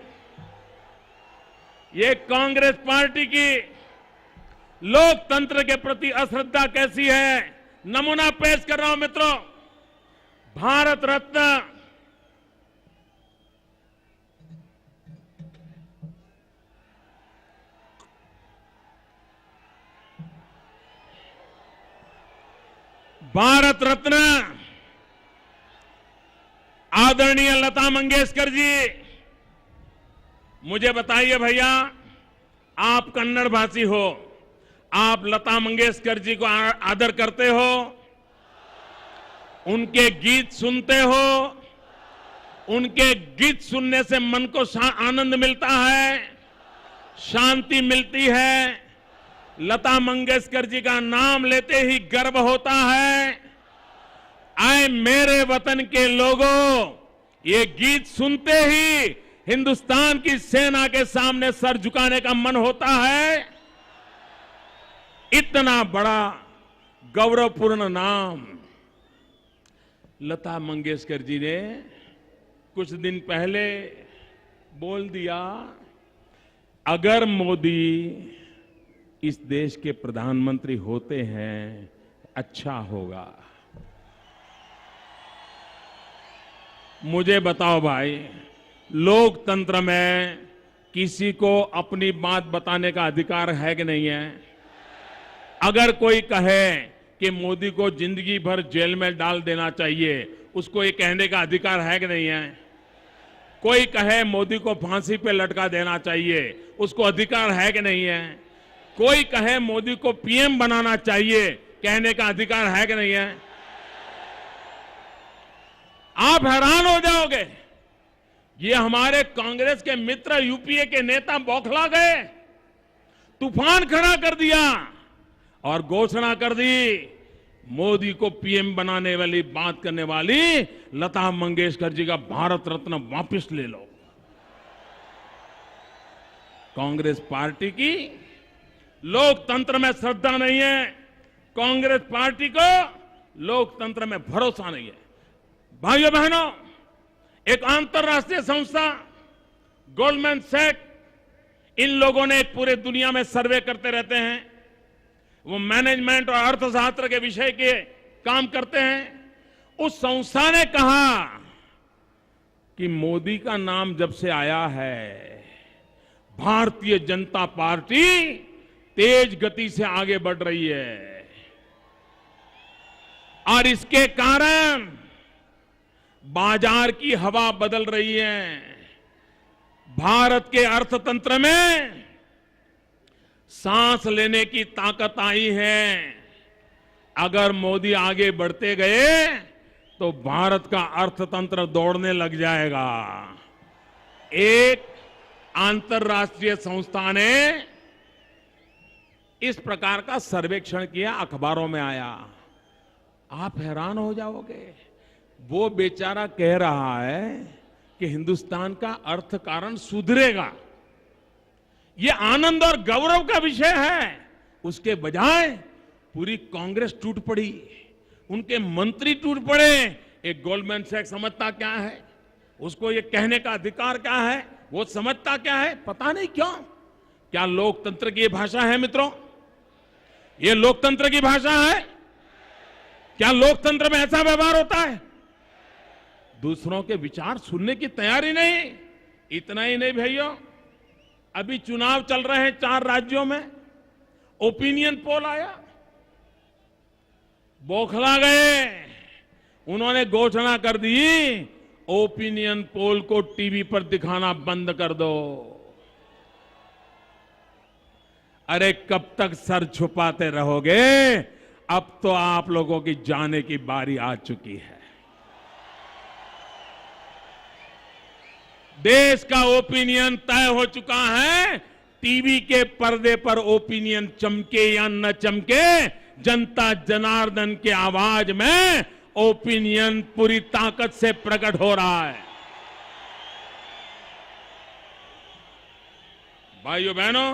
ये कांग्रेस पार्टी की लोकतंत्र के प्रति अश्रद्धा कैसी है, नमूना पेश कर रहा हूं मित्रों। भारत रत्न आदरणीय लता मंगेशकर जी, मुझे बताइए भैया, आप कन्नड़ भाषी हो, आप लता मंगेशकर जी को आदर करते हो, उनके गीत सुनते हो, उनके गीत सुनने से मन को आनंद मिलता है, शांति मिलती है। लता मंगेशकर जी का नाम लेते ही गर्व होता है। आए मेरे वतन के लोगों, ये गीत सुनते ही हिंदुस्तान की सेना के सामने सर झुकाने का मन होता है। इतना बड़ा गौरवपूर्ण नाम लता मंगेशकर जी ने कुछ दिन पहले बोल दिया, अगर मोदी इस देश के प्रधानमंत्री होते हैं अच्छा होगा। मुझे बताओ भाई, लोकतंत्र में किसी को अपनी बात बताने का अधिकार है कि नहीं है? अगर कोई कहे कि मोदी को जिंदगी भर जेल में डाल देना चाहिए, उसको ये कहने का अधिकार है कि नहीं है? कोई कहे मोदी को फांसी पे लटका देना चाहिए, उसको अधिकार है कि नहीं है? कोई कहे मोदी को पीएम बनाना चाहिए, कहने का अधिकार है कि नहीं है? आप हैरान हो जाओगे, ये हमारे कांग्रेस के मित्र यूपीए के नेता बौखला गए, तूफान खड़ा कर दिया और घोषणा कर दी, मोदी को पीएम बनाने वाली बात करने वाली लता मंगेशकर जी का भारत रत्न वापस ले लो। कांग्रेस पार्टी की लोकतंत्र में श्रद्धा नहीं है, कांग्रेस पार्टी को लोकतंत्र में भरोसा नहीं है। भाइयों बहनों, एक अंतर्राष्ट्रीय संस्था गोल्डमैन सैक्स, इन लोगों ने पूरे दुनिया में सर्वे करते रहते हैं, वो मैनेजमेंट और अर्थशास्त्र के विषय के काम करते हैं। उस संस्था ने कहा कि मोदी का नाम जब से आया है, भारतीय जनता पार्टी तेज गति से आगे बढ़ रही है और इसके कारण बाजार की हवा बदल रही है। भारत के अर्थतंत्र में सांस लेने की ताकत आई है। अगर मोदी आगे बढ़ते गए तो भारत का अर्थतंत्र दौड़ने लग जाएगा। एक अंतर्राष्ट्रीय संस्था ने इस प्रकार का सर्वेक्षण किया, अखबारों में आया। आप हैरान हो जाओगे, वो बेचारा कह रहा है कि हिंदुस्तान का अर्थ कारण सुधरेगा। ये आनंद और गौरव का विषय है। उसके बजाय पूरी कांग्रेस टूट पड़ी, उनके मंत्री टूट पड़े। एक गोल्डमैन सैक्स समझता क्या है, उसको ये कहने का अधिकार क्या है, वो समझता क्या है, पता नहीं क्यों। क्या लोकतंत्र की भाषा है मित्रों? ये लोकतंत्र की भाषा है? क्या लोकतंत्र में ऐसा व्यवहार होता है? दूसरों के विचार सुनने की तैयारी नहीं। इतना ही नहीं भैया, अभी चुनाव चल रहे हैं 4 राज्यों में, ओपिनियन पोल आया, बौखला गए। उन्होंने घोषणा कर दी, ओपिनियन पोल को टीवी पर दिखाना बंद कर दो। अरे कब तक सर छुपाते रहोगे? अब तो आप लोगों की जाने की बारी आ चुकी है। देश का ओपिनियन तय हो चुका है। टीवी के पर्दे पर ओपिनियन चमके या न चमके, जनता जनार्दन की आवाज में ओपिनियन पूरी ताकत से प्रकट हो रहा है। भाइयों बहनों,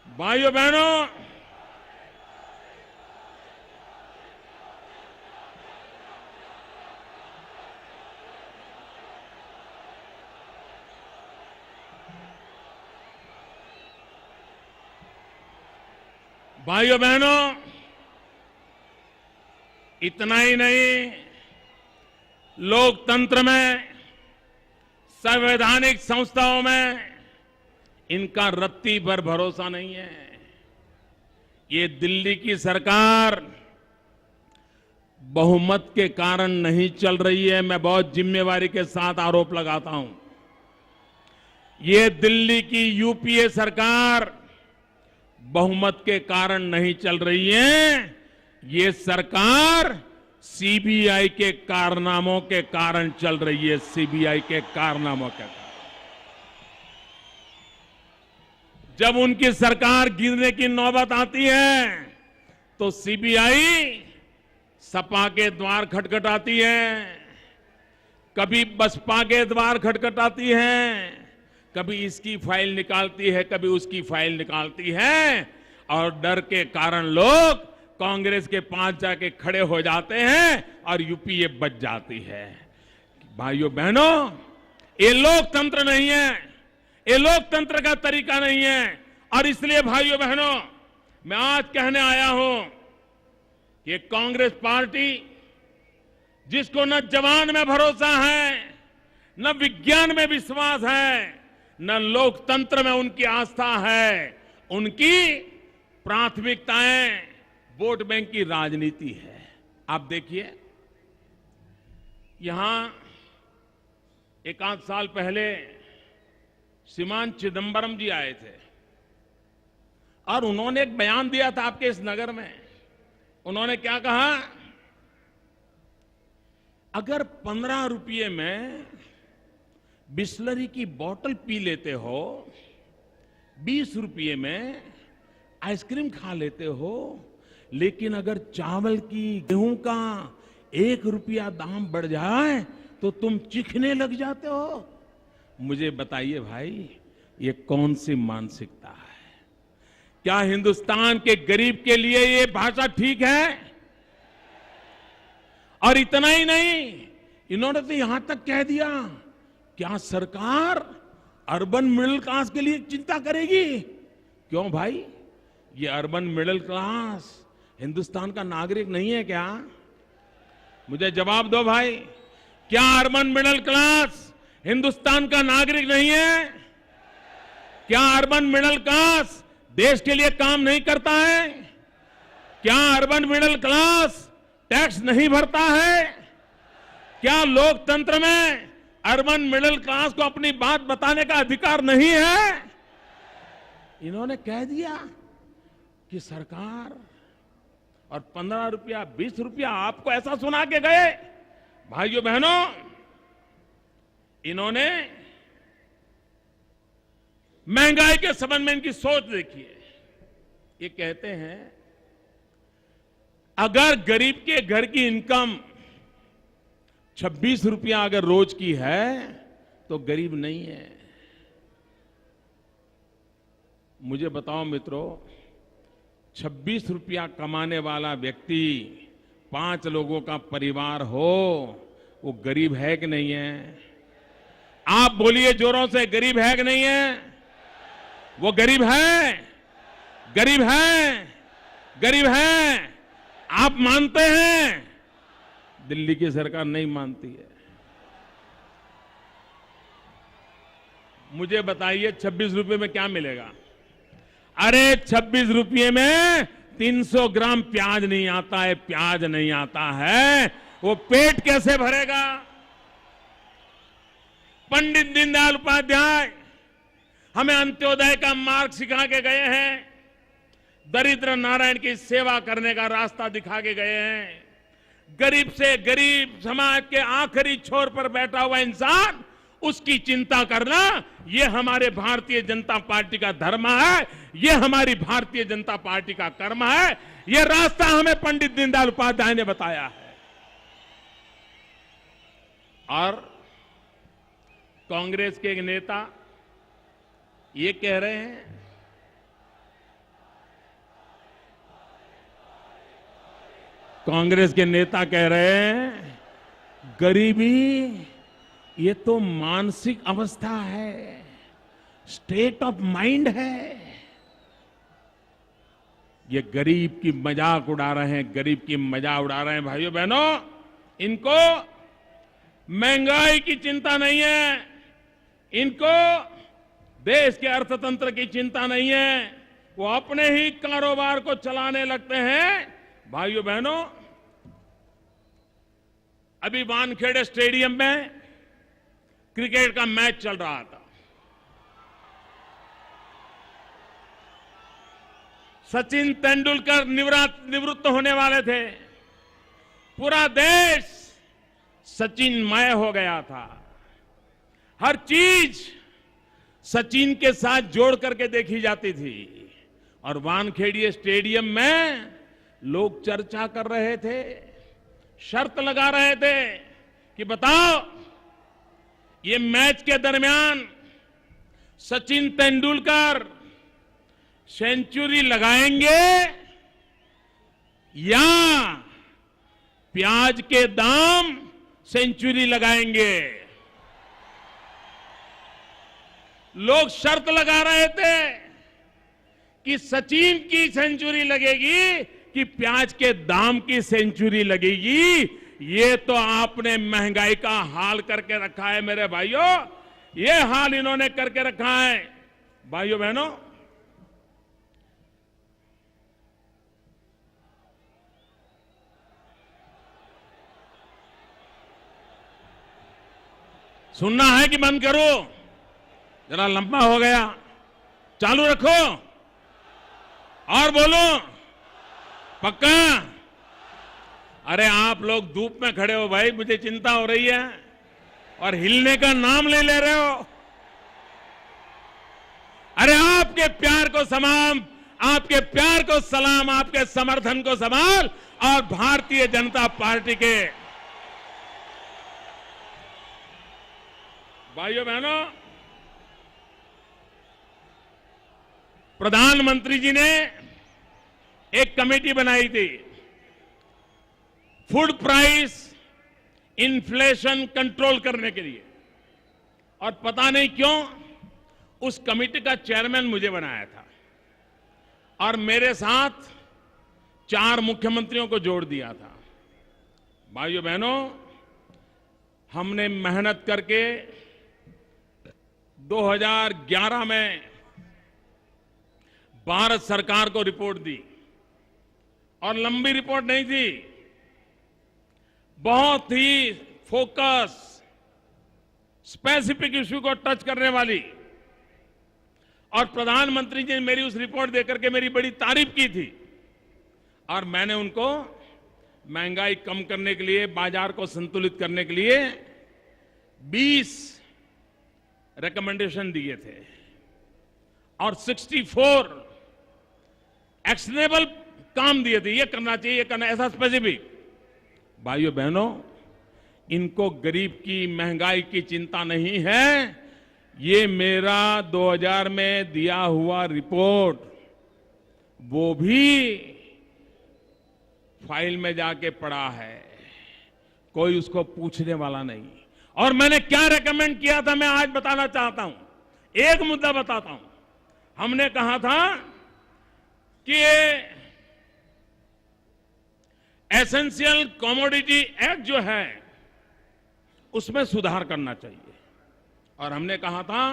भाइयों बहनों, भाइयों बहनों, इतना ही नहीं, लोकतंत्र में, संवैधानिक संस्थाओं में इनका रत्ती भर भरोसा नहीं है। ये दिल्ली की सरकार बहुमत के कारण नहीं चल रही है। मैं बहुत जिम्मेवारी के साथ आरोप लगाता हूं। ये दिल्ली की यूपीए सरकार बहुमत के कारण नहीं चल रही है। ये सरकार सीबीआई के कारनामों के कारण चल रही है। सीबीआई के कारनामों के कारण। जब उनकी सरकार गिरने की नौबत आती है तो सीबीआई सपा के द्वार खटखटाती है, कभी बसपा के द्वार खटखटाती है, कभी इसकी फाइल निकालती है, कभी उसकी फाइल निकालती है, और डर के कारण लोग कांग्रेस के पास जाके खड़े हो जाते हैं और यूपीए बच जाती है। भाइयों बहनों, ये लोकतंत्र नहीं है, ये लोकतंत्र का तरीका नहीं है। और इसलिए भाइयों बहनों, मैं आज कहने आया हूं कि कांग्रेस पार्टी, जिसको न जवान में भरोसा है, न विज्ञान में विश्वास है, न लोकतंत्र में उनकी आस्था है, उनकी प्राथमिकताएं वोट बैंक की राजनीति है। आप देखिए, यहां एक आध साल पहले श्रीमान चिदंबरम जी आए थे और उन्होंने एक बयान दिया था आपके इस नगर में। उन्होंने क्या कहा? अगर 15 रुपये में बिस्लरी की बोतल पी लेते हो, 20 रुपये में आइसक्रीम खा लेते हो, लेकिन अगर चावल की, गेहूं का 1 रुपया दाम बढ़ जाए तो तुम चीखने लग जाते हो। मुझे बताइए भाई, ये कौन सी मानसिकता है? क्या हिंदुस्तान के गरीब के लिए ये भाषा ठीक है? और इतना ही नहीं, इन्होंने तो यहां तक कह दिया, क्या सरकार अर्बन मिडिल क्लास के लिए चिंता करेगी? क्यों भाई? ये अर्बन मिडिल क्लास हिंदुस्तान का नागरिक नहीं है क्या? मुझे जवाब दो भाई, क्या अर्बन मिडिल क्लास हिंदुस्तान का नागरिक नहीं है? क्या अर्बन मिडिल क्लास देश के लिए काम नहीं करता है? क्या अर्बन मिडिल क्लास टैक्स नहीं भरता है? क्या लोकतंत्र में अर्बन मिडिल क्लास को अपनी बात बताने का अधिकार नहीं है? इन्होंने कह दिया कि सरकार, और 15 रुपया 20 रुपया आपको ऐसा सुना के गए। भाइयों बहनों, इन्होंने महंगाई के संबंध में इनकी सोच देखिए। ये कहते हैं, अगर गरीब के घर की इनकम 26 रुपया अगर रोज की है तो गरीब नहीं है। मुझे बताओ मित्रों, 26 रुपया कमाने वाला व्यक्ति 5 लोगों का परिवार हो, वो गरीब है कि नहीं है? आप बोलिए जोरों से, गरीब है कि नहीं है? वो गरीब है, गरीब है, गरीब है। आप मानते हैं? दिल्ली की सरकार नहीं मानती है। मुझे बताइए 26 रुपए में क्या मिलेगा? अरे 26 रुपये में 300 ग्राम प्याज नहीं आता है, प्याज नहीं आता है। वो पेट कैसे भरेगा? पंडित दीनदयाल उपाध्याय हमें अंत्योदय का मार्ग सिखा के गए हैं, दरिद्र नारायण की सेवा करने का रास्ता दिखा के गए हैं। गरीब से गरीब समाज के आखिरी छोर पर बैठा हुआ इंसान, उसकी चिंता करना, यह हमारे भारतीय जनता पार्टी का धर्म है, यह हमारी भारतीय जनता पार्टी का कर्म है। यह रास्ता हमें पंडित दीनदयाल उपाध्याय ने बताया है। और कांग्रेस के एक नेता ये कह रहे हैं, कांग्रेस के नेता कह रहे हैं गरीबी ये तो मानसिक अवस्था है, स्टेट ऑफ माइंड है। ये गरीब की मजाक उड़ा रहे हैं, गरीब की मजाक उड़ा रहे हैं। भाइयों बहनों, इनको महंगाई की चिंता नहीं है, इनको देश के अर्थतंत्र की चिंता नहीं है, वो अपने ही कारोबार को चलाने लगते हैं। भाइयों बहनों, अभी वानखेड़े स्टेडियम में क्रिकेट का मैच चल रहा था। सचिन तेंदुलकर निवृत्त होने वाले थे। पूरा देश सचिनमय हो गया था। हर चीज सचिन के साथ जोड़ करके देखी जाती थी। और वानखेड़े स्टेडियम में लोग चर्चा कर रहे थे, शर्त लगा रहे थे कि बताओ ये मैच के दरमियान सचिन तेंदुलकर सेंचुरी लगाएंगे या प्याज के दाम सेंचुरी लगाएंगे। लोग शर्त लगा रहे थे कि सचिन की सेंचुरी लगेगी कि प्याज के दाम की सेंचुरी लगेगी। ये तो आपने महंगाई का हाल करके रखा है मेरे भाइयों, ये हाल इन्होंने करके रखा है। भाइयों बहनों, सुनना है कि बंद करो? जरा लंबा हो गया, चालू रखो और बोलो पक्का। अरे आप लोग धूप में खड़े हो भाई, मुझे चिंता हो रही है और हिलने का नाम ले रहे हो। अरे आपके प्यार को सलाम, आपके प्यार को सलाम, आपके समर्थन को सवाल और भारतीय जनता पार्टी के भाइयों बहनों, प्रधानमंत्री जी ने एक कमेटी बनाई थी फूड प्राइस इन्फ्लेशन कंट्रोल करने के लिए। और पता नहीं क्यों उस कमेटी का चेयरमैन मुझे बनाया था और मेरे साथ 4 मुख्यमंत्रियों को जोड़ दिया था। भाइयों बहनों, हमने मेहनत करके 2011 में भारत सरकार को रिपोर्ट दी और लंबी रिपोर्ट नहीं थी, बहुत ही फोकस, स्पेसिफिक इश्यू को टच करने वाली। और प्रधानमंत्री जी ने मेरी उस रिपोर्ट देकर के मेरी बड़ी तारीफ की थी और मैंने उनको महंगाई कम करने के लिए, बाजार को संतुलित करने के लिए 20 रिकमेंडेशन दिए थे और 64 एक्शनेबल काम दिए थे। ये करना चाहिए, ये करना, ऐसा स्पेसिफिक। भाइयों बहनों, इनको गरीब की, महंगाई की चिंता नहीं है। ये मेरा 2000 में दिया हुआ रिपोर्ट, वो भी फाइल में जाके पड़ा है, कोई उसको पूछने वाला नहीं। और मैंने क्या रेकमेंड किया था, मैं आज बताना चाहता हूं। एक मुद्दा बताता हूं। हमने कहा था कि एसेंशियल कमोडिटी एक्ट जो है उसमें सुधार करना चाहिए। और हमने कहा था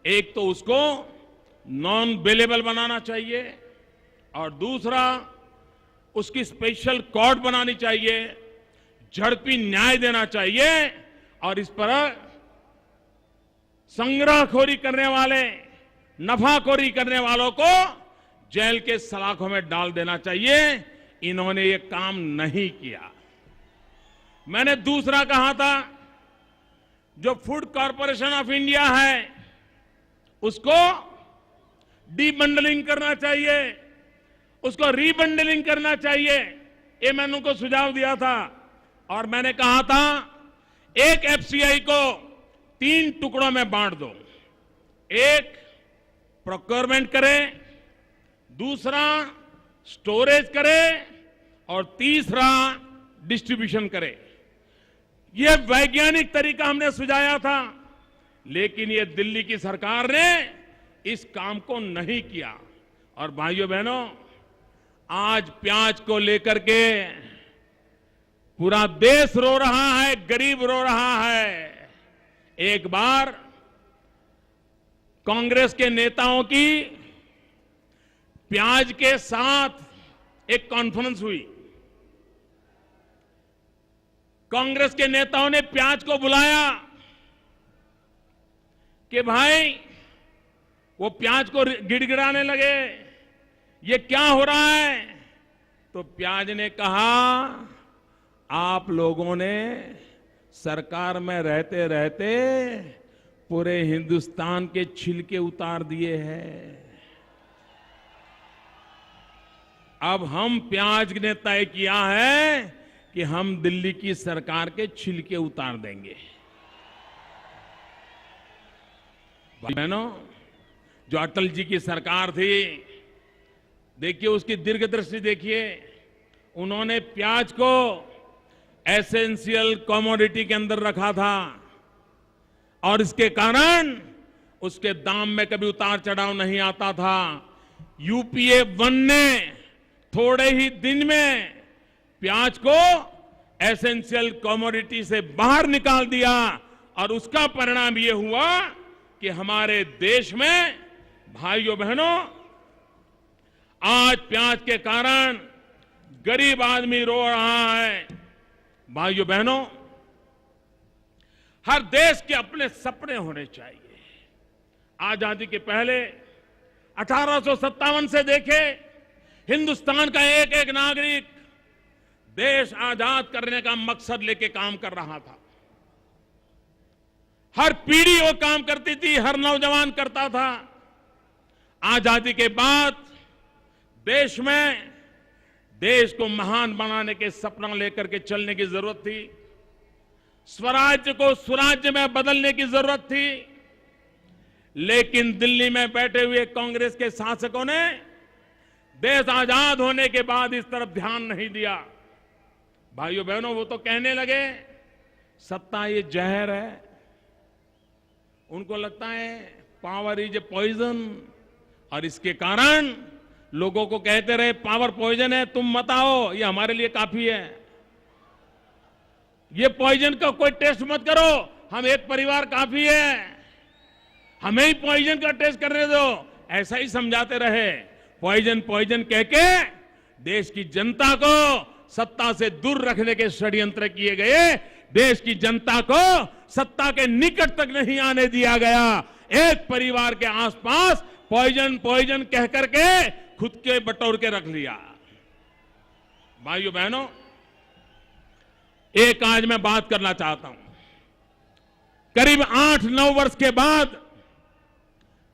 एक तो उसको नॉन बेलेबल बनाना चाहिए और दूसरा उसकी स्पेशल कोर्ट बनानी चाहिए, झड़पी न्याय देना चाहिए और इस पर संग्रहखोरी करने वाले नफाखोरी करने वालों को जेल के सलाखों में डाल देना चाहिए। इन्होंने ये काम नहीं किया। मैंने दूसरा कहा था, जो फूड कॉरपोरेशन ऑफ इंडिया है उसको डीबंडलिंग करना चाहिए, उसको रीबंडलिंग करना चाहिए। ये मैंने उनको सुझाव दिया था। और मैंने कहा था, एक एफसीआई को 3 टुकड़ों में बांट दो। एक प्रोक्योरमेंट करे, दूसरा स्टोरेज करे और तीसरा डिस्ट्रीब्यूशन करे। यह वैज्ञानिक तरीका हमने सुझाया था, लेकिन ये दिल्ली की सरकार ने इस काम को नहीं किया। और भाइयों बहनों, आज प्याज को लेकर के पूरा देश रो रहा है, गरीब रो रहा है। एक बार कांग्रेस के नेताओं की प्याज के साथ एक कॉन्फ्रेंस हुई। कांग्रेस के नेताओं ने प्याज को बुलाया कि भाई, वो प्याज को गिड़गिड़ाने लगे, ये क्या हो रहा है? तो प्याज ने कहा, आप लोगों ने सरकार में रहते रहते पूरे हिंदुस्तान के छिलके उतार दिए हैं। अब हम प्याज ने तय किया है कि हम दिल्ली की सरकार के छिलके उतार देंगे। बहनों, जो अटल जी की सरकार थी, देखिए उसकी दीर्घदृष्टि देखिए। उन्होंने प्याज को एसेंशियल कमोडिटी के अंदर रखा था और इसके कारण उसके दाम में कभी उतार चढ़ाव नहीं आता था। यूपीए 1 ने थोड़े ही दिन में प्याज को एसेंशियल कमोडिटी से बाहर निकाल दिया और उसका परिणाम यह हुआ कि हमारे देश में, भाइयों बहनों, आज प्याज के कारण गरीब आदमी रो रहा है। भाइयों बहनों, हर देश के अपने सपने होने चाहिए। आजादी के पहले 1857 से देखे, हिंदुस्तान का एक एक नागरिक देश आजाद करने का मकसद लेके काम कर रहा था। हर पीढ़ी वो काम करती थी, हर नौजवान करता था। आजादी के बाद देश में देश को महान बनाने के सपना लेकर के चलने की जरूरत थी। स्वराज्य को सुराज्य में बदलने की जरूरत थी। लेकिन दिल्ली में बैठे हुए कांग्रेस के शासकों ने देश आजाद होने के बाद इस तरफ ध्यान नहीं दिया। भाइयों बहनों, वो तो कहने लगे सत्ता ये जहर है। उनको लगता है पावर इज ए पॉइजन, और इसके कारण लोगों को कहते रहे पावर पॉइजन है, तुम मत आओ, ये हमारे लिए काफी है। ये पॉइजन का कोई टेस्ट मत करो, हम एक परिवार काफी है, हमें ही पॉइजन का टेस्ट करने दो। ऐसा ही समझाते रहे। पॉइजन पॉइजन कह के देश की जनता को सत्ता से दूर रखने के षड्यंत्र किए गए। देश की जनता को सत्ता के निकट तक नहीं आने दिया गया। एक परिवार के आसपास पॉइजन पॉइजन कह करके खुद के बटोर के रख लिया। भाइयों बहनों, एक आज मैं बात करना चाहता हूं। करीब 8-9 वर्ष के बाद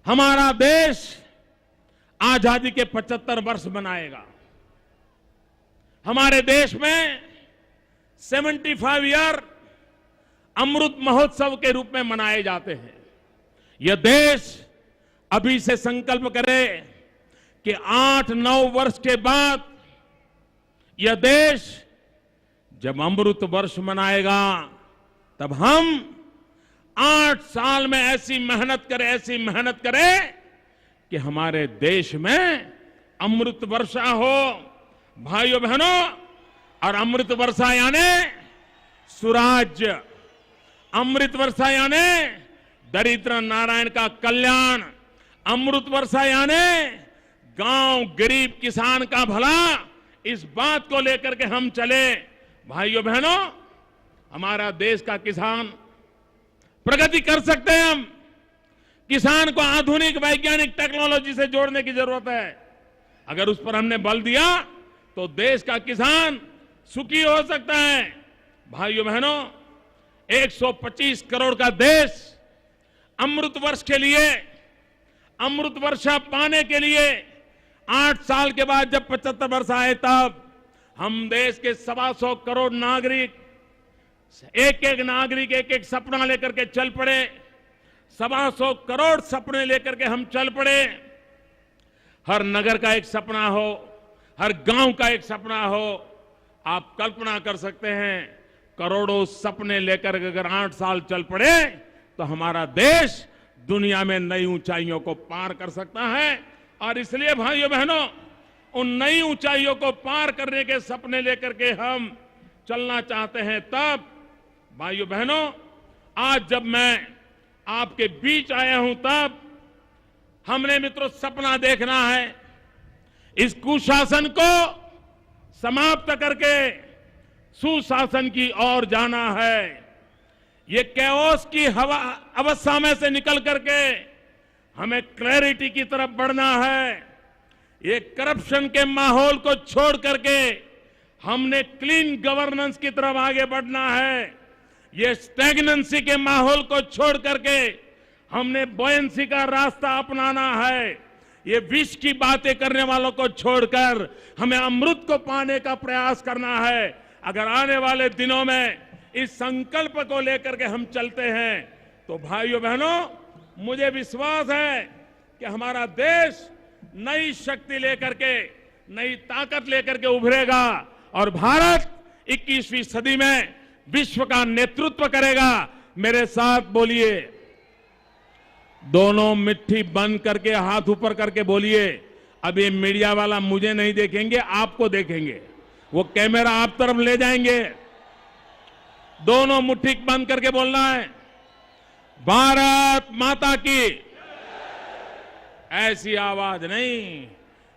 हमारा देश आजादी के 75 वर्ष मनाएगा। हमारे देश में 75 ईयर अमृत महोत्सव के रूप में मनाए जाते हैं। यह देश अभी से संकल्प करे कि 8-9 वर्ष के बाद यह देश जब अमृत वर्ष मनाएगा, तब हम 8 साल में ऐसी मेहनत करें कि हमारे देश में अमृत वर्षा हो। भाइयों बहनों, और अमृत वर्षा यानी सुराज्य, अमृत वर्षा यानी दरिद्र नारायण का कल्याण, अमृत वर्षा यानी गांव गरीब किसान का भला। इस बात को लेकर के हम चले। भाइयों बहनों, हमारा देश का किसान प्रगति कर सकते हैं हम। किसान को आधुनिक वैज्ञानिक टेक्नोलॉजी से जोड़ने की जरूरत है। अगर उस पर हमने बल दिया तो देश का किसान सुखी हो सकता है। भाइयों बहनों, 125 करोड़ का देश अमृत वर्ष के लिए, अमृत वर्षा पाने के लिए 8 साल के बाद जब 75 वर्ष आए तब हम देश के 125 करोड़ नागरिक, एक एक नागरिक एक एक सपना लेकर के चल पड़े। 125 करोड़ सपने लेकर के हम चल पड़े। हर नगर का एक सपना हो, हर गांव का एक सपना हो। आप कल्पना कर सकते हैं, करोड़ों सपने लेकर के अगर 8 साल चल पड़े तो हमारा देश दुनिया में नई ऊंचाइयों को पार कर सकता है। और इसलिए भाइयों बहनों, उन नई ऊंचाइयों को पार करने के सपने लेकर के हम चलना चाहते हैं। तब भाइयों बहनों, आज जब मैं आपके बीच आया हूं तब हमने मित्रों सपना देखना है, इस कुशासन को समाप्त करके सुशासन की ओर जाना है। ये कैओस की हवा अवस्था में से निकल करके हमें क्लैरिटी की तरफ बढ़ना है। ये करप्शन के माहौल को छोड़ करके हमने क्लीन गवर्नेंस की तरफ आगे बढ़ना है। ये स्टैग्नेंसी के माहौल को छोड़ करके हमने बॉयंसी का रास्ता अपनाना है। ये विष की बातें करने वालों को छोड़कर हमें अमृत को पाने का प्रयास करना है। अगर आने वाले दिनों में इस संकल्प को लेकर के हम चलते हैं तो भाइयों बहनों, मुझे विश्वास है कि हमारा देश नई शक्ति लेकर के, नई ताकत लेकर के उभरेगा और भारत 21वीं सदी में विश्व का नेतृत्व करेगा। मेरे साथ बोलिए, दोनों मिट्टी बंद करके हाथ ऊपर करके बोलिए। अब ये मीडिया वाला मुझे नहीं देखेंगे, आपको देखेंगे। वो कैमरा आप तरफ ले जाएंगे। दोनों मुट्ठी बंद करके बोलना है, भारत माता की। ऐसी आवाज नहीं,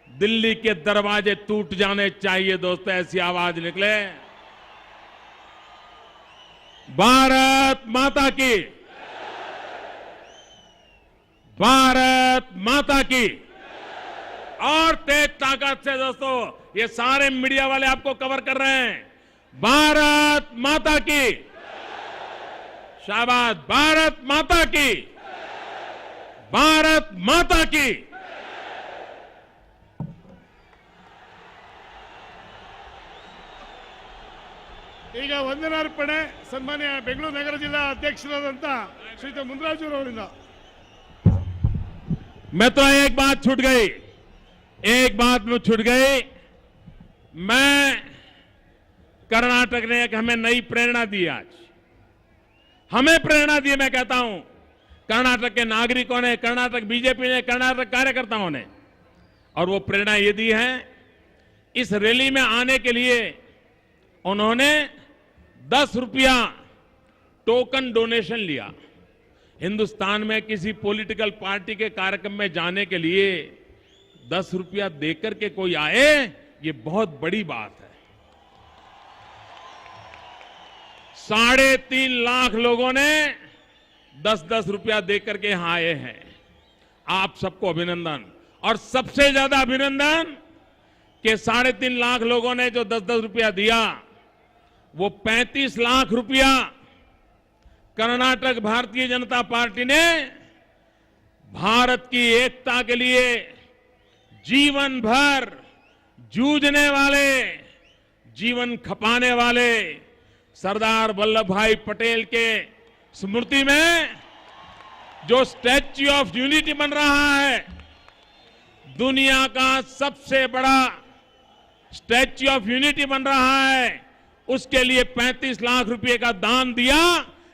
दिल्ली के दरवाजे टूट जाने चाहिए दोस्तों, ऐसी आवाज निकले। भारत माता की, भारत माता की। और तेज ताकत से दोस्तों, ये सारे मीडिया वाले आपको कवर कर रहे हैं। भारत माता की, शाबाश, भारत माता की, भारत माता की। ಈಗ ವಂದನಾರ್ಪಣೆ ಸನ್ಮಾನ್ಯ ಬೆಂಗಳೂರು ನಗರ ಜಿಲ್ಲಾ ಅಧ್ಯಕ್ಷರಾದಂತ ಶ್ರೀಯುತ ಮುನ್ರಾಜುರವರಿಂದ। मैं तो एक बात छूट गई, एक बात में छूट गई। मैं कर्नाटक ने एक हमें नई प्रेरणा दी, आज हमें प्रेरणा दी। मैं कहता हूं कर्नाटक के नागरिकों ने, कर्नाटक बीजेपी ने, कर्नाटक कार्यकर्ताओं ने, और वो प्रेरणा ये दी है, इस रैली में आने के लिए उन्होंने 10 रुपया टोकन डोनेशन लिया। हिंदुस्तान में किसी पॉलिटिकल पार्टी के कार्यक्रम में जाने के लिए 10 रुपया देकर के कोई आए, ये बहुत बड़ी बात है। 3.5 लाख लोगों ने 10-10 रुपया देकर के यहां आए हैं। आप सबको अभिनंदन। और सबसे ज्यादा अभिनंदन कि 3.5 लाख लोगों ने जो 10-10 रुपया दिया, वो 35 लाख रुपया कर्नाटक भारतीय जनता पार्टी ने भारत की एकता के लिए जीवन भर जूझने वाले, जीवन खपाने वाले सरदार वल्लभ भाई पटेल के स्मृति में जो स्टैच्यू ऑफ यूनिटी बन रहा है, दुनिया का सबसे बड़ा स्टैच्यू ऑफ यूनिटी बन रहा है, उसके लिए 35 लाख रुपए का दान दिया।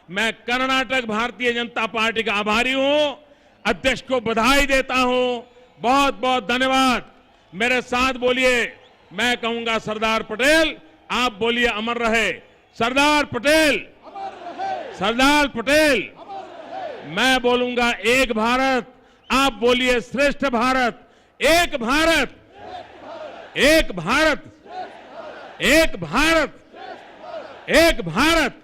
मैं कर्नाटक भारतीय जनता पार्टी का आभारी हूं, अध्यक्ष को बधाई देता हूं। बहुत बहुत धन्यवाद। मेरे साथ बोलिए, मैं कहूंगा सरदार पटेल, आप बोलिए अमर रहे सरदार पटेल, सरदार पटेल। मैं बोलूंगा एक भारत, आप बोलिए श्रेष्ठ भारत। एक भारत, एक भारत, एक भारत, एक भारत।